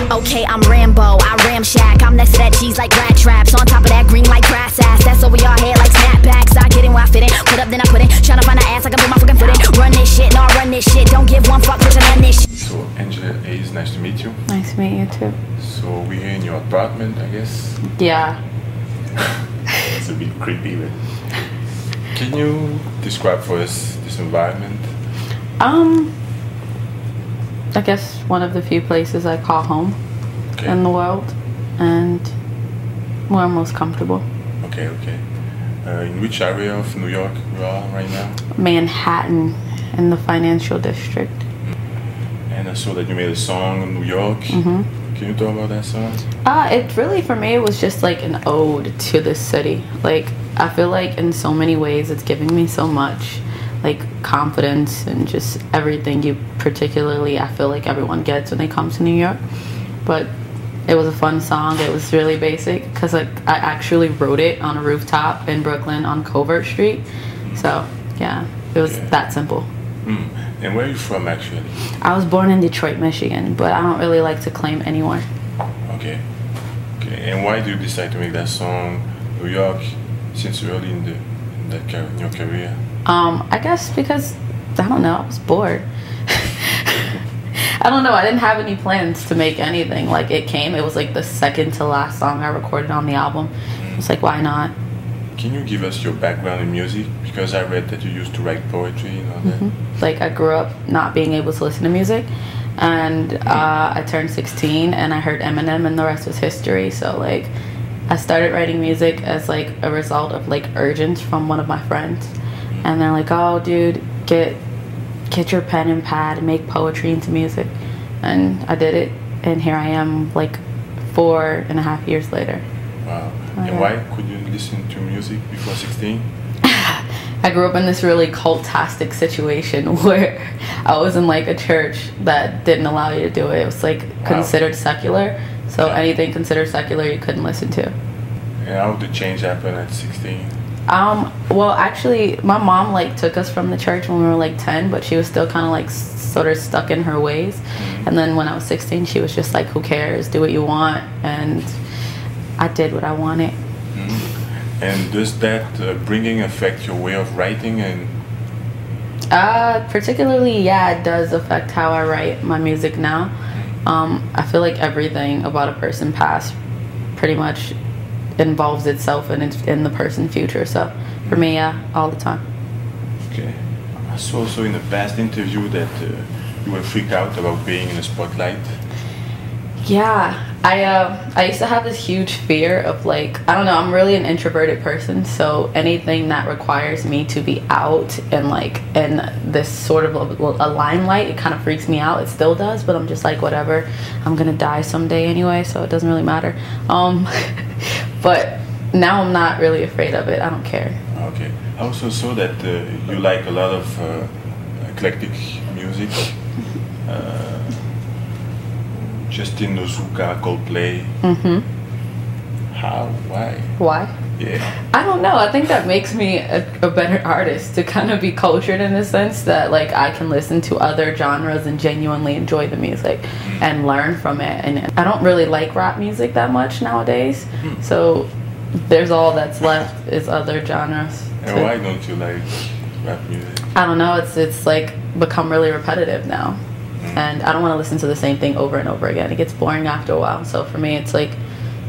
Okay, I'm Rambo, I ramshack. I'm next to that cheese like rat traps. On top of that green like grass ass. That's over your head like snapbacks. I get in where I fit in. Put up, then I put in. Tryna find an ass, I can put my fucking foot in. Run this shit, no, I run this shit. Don't give one fuck, bitch, I run this shit. So, Angel Haze, nice to meet you. Nice to meet you too. So, we're here in your apartment, I guess? Yeah. It's a bit creepy, but... Can you describe for us this environment? I guess one of the few places I call home in the world, and where I'm most comfortable. Okay. In which area of New York you are right now? Manhattan, in the financial district. And I saw that you made a song in New York. Can you talk about that song? It really, for me, it was just like an ode to the city. Like, I feel like in so many ways it's giving me so much, like, confidence and just everything you particularly, I feel like everyone gets when they come to New York. But it was a fun song. It was really basic because, like, I actually wrote it on a rooftop in Brooklyn on Covert Street. So yeah, it was that simple. And where are you from, actually? I was born in Detroit, Michigan, but I don't really like to claim anywhere. Okay. And why do you decide to make that song, New York, since early in your career? I guess because, I don't know, I was bored. I don't know, I didn't have any plans to make anything. Like, it came, it was like the second to last song I recorded on the album. It's like, why not? Can you give us your background in music? Because I read that you used to write poetry and all that. Like, I grew up not being able to listen to music, and I turned 16 and I heard Eminem, and the rest was history. So, like, I started writing music as, like, a result of, like, urgence from one of my friends. And they're like, oh, dude, get your pen and pad and make poetry into music. And I did it, and here I am, like, 4.5 years later. Wow. And why could you listen to music before 16? I grew up in this really cultastic situation where I was in, like, a church that didn't allow you to do it. It was, like, considered secular. So anything considered secular you couldn't listen to. And how did the change happen at 16? Well, actually, my mom, like, took us from the church when we were, like, 10, but she was still kind of, like, sort of stuck in her ways. And then when I was 16, she was just like, who cares? Do what you want. And I did what I wanted. And does that upbringing affect your way of writing? And particularly, yeah, it does affect how I write my music now. I feel like everything about a person past pretty much involves itself in the person's future. So for me, yeah, all the time. Okay. I saw also in a past interview that you were freaked out about being in the spotlight. Yeah. I used to have this huge fear of, like, I don't know, I'm really an introverted person, so anything that requires me to be out and, like, in this sort of a limelight, it kind of freaks me out. It still does, but I'm just like, whatever, I'm gonna die someday anyway, so it doesn't really matter. But now I'm not really afraid of it. I don't care. Okay. I also saw that you like a lot of eclectic music. Justin Nozuka, Coldplay. How? Why? Why? Yeah. I don't know. I think that makes me a better artist, to kind of be cultured in the sense that, like, I can listen to other genres and genuinely enjoy the music and learn from it. And I don't really like rap music that much nowadays. So there's all that's left is other genres. And why don't you like rap music? I don't know. It's like become really repetitive now. And I don't want to listen to the same thing over and over again. It gets boring after a while. So for me, it's like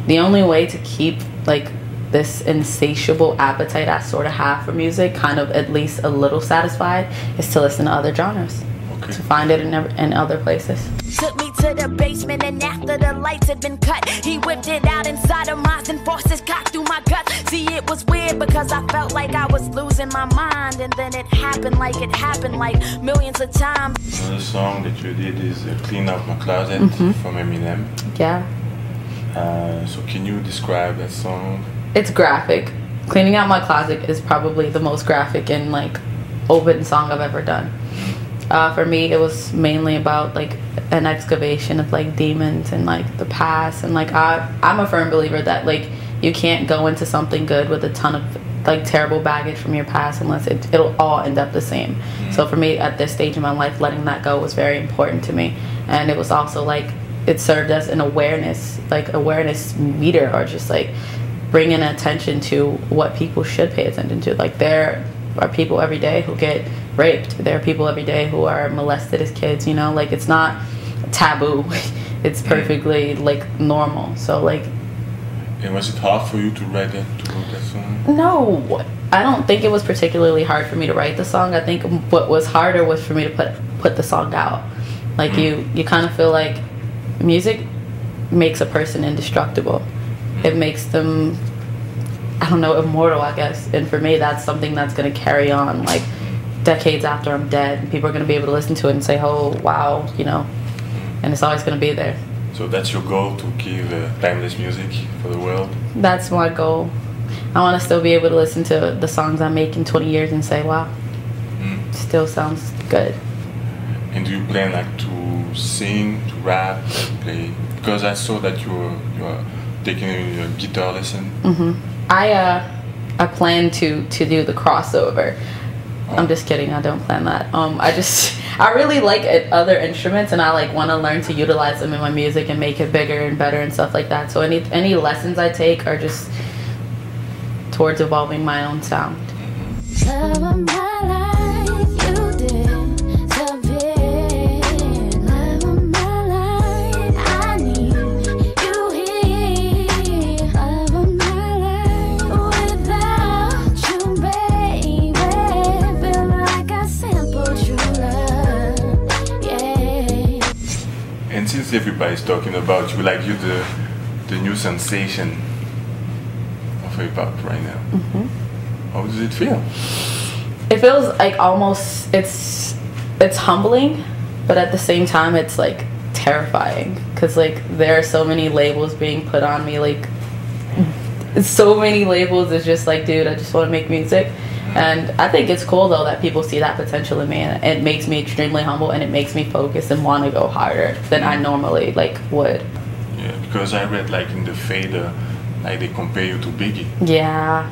the only way to keep, like, this insatiable appetite I sort of have for music kind of at least a little satisfied is to listen to other genres. To find it in other places. Took me to the basement, and after the lights had been cut, he whipped it out inside of mine and forced his cock through my gut. See, it was weird because I felt like I was losing my mind, and then it happened like millions of times. Another song that you did is Clean Out My Closet from Eminem. Yeah. So can you describe that song? It's graphic. Cleaning Out My Closet is probably the most graphic and, like, open song I've ever done. For me, it was mainly about, like, an excavation of, like, demons and, like, the past. And, like, I'm a firm believer that, like, you can't go into something good with a ton of, like, terrible baggage from your past unless it'll all end up the same. So for me, at this stage in my life, letting that go was very important to me. And it was also, like, it served as an awareness, like awareness meter, or just like bringing attention to what people should pay attention to. Like there are people every day who get raped. There are people every day who are molested as kids, you know, like it's not taboo. It's perfectly like normal. So like. And was it hard for you to write that song? No, I don't think it was particularly hard for me to write the song. I think what was harder was for me to put the song out. Like you kind of feel like music makes a person indestructible. It makes them, I don't know, immortal, I guess. And for me, that's something that's going to carry on like decades after I'm dead. People are going to be able to listen to it and say, oh, wow, you know, and it's always going to be there. So that's your goal, to give timeless music for the world? That's my goal. I want to still be able to listen to the songs I make in 20 years and say, wow, still sounds good. And do you plan like to sing, to rap, to play? Because I saw that you are taking a guitar lesson. I plan to do the crossover. I'm just kidding. I don't plan that. I really like other instruments, and I like want to learn to utilize them in my music and make it bigger and better and stuff like that. So any lessons I take are just towards evolving my own sound. Love of my life, you did so big. Love of my life, I need you here. Love of my life, without you, baby, feel like I sampled true love, yeah. And since everybody's talking about you, like you're the new sensation of hip-hop right now. How does it feel? It feels like almost, it's humbling, but at the same time it's like terrifying, because like there are so many labels being put on me, like so many labels. It's just like, dude, I just want to make music. And I think it's cool though that people see that potential in me, and it makes me extremely humble, and it makes me focus and want to go harder than I normally like would. Yeah, because I read like in the Fader, like they compare you to Biggie. Yeah,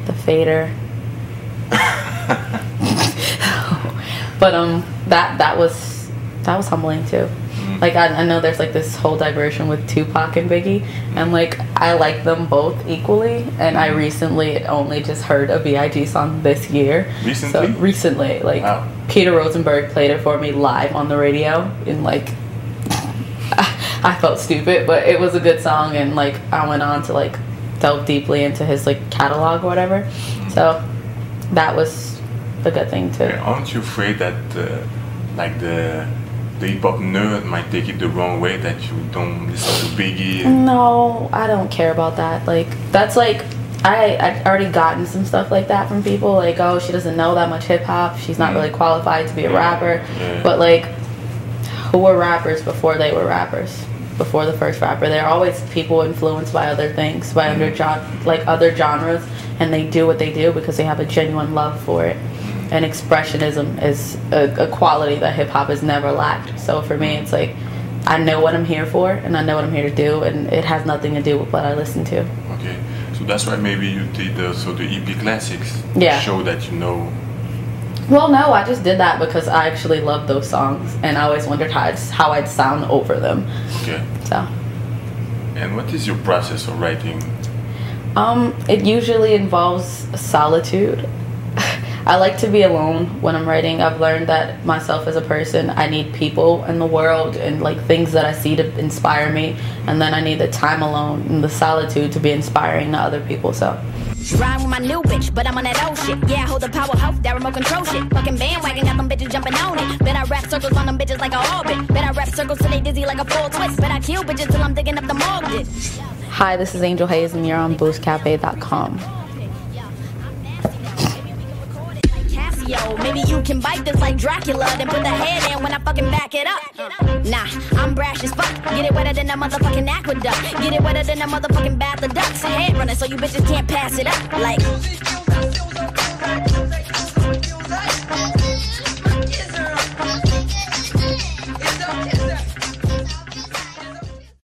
the Fader. But that was humbling too. Like I know there's like this whole diversion with Tupac and Biggie, and like I like them both equally. And I recently only just heard a B.I.G. song this year. Recently? So recently, like wow. Peter Rosenberg played it for me live on the radio, and like I felt stupid, but it was a good song, and like I went on to like delve deeply into his like catalog or whatever. So that was a good thing too. Aren't you afraid that like the hip-hop nerd might take it the wrong way, that you don't listen to Biggie? No, I don't care about that. Like that's like I already gotten some stuff like that from people, like, oh, she doesn't know that much hip-hop, she's not really qualified to be a rapper. But like, who were rappers before they were rappers? Before the first rapper, they're always people influenced by other things, by other genres, and they do what they do because they have a genuine love for it. And expressionism is a quality that hip-hop has never lacked. So for me, it's like, I know what I'm here for, and I know what I'm here to do, and it has nothing to do with what I listen to. Okay, so that's why maybe you did also the EP Classics, show that you know. Well, no, I just did that because I actually love those songs, and I always wondered how I'd sound over them. Okay. So. And what is your process of writing? It usually involves solitude. I like to be alone when I'm writing. I've learned that myself as a person, I need people in the world and like things that I see to inspire me, and then I need the time alone and the solitude to be inspiring to other people. So rhyme with my new bitch, but I'm on that old shit. Yeah, I hold the powerhouse, that remote control shit. Fucking bandwagon, got them bitches jumping on it. Bet I rap circles on them bitches like a orbit. Bet I rap circles till they dizzy like a full twist. Bet I kill bitches till I'm digging up the mortgage. Hi, this is Angel Haze, and you're on Booska-P.com. Yo, maybe you can bite this like Dracula, then put the head in when I fucking back it up. Nah, I'm brash as fuck. Get it wetter than a motherfucking aqueduct. Get it wetter than a motherfucking bath of ducks. Head running so you bitches can't pass it up. Like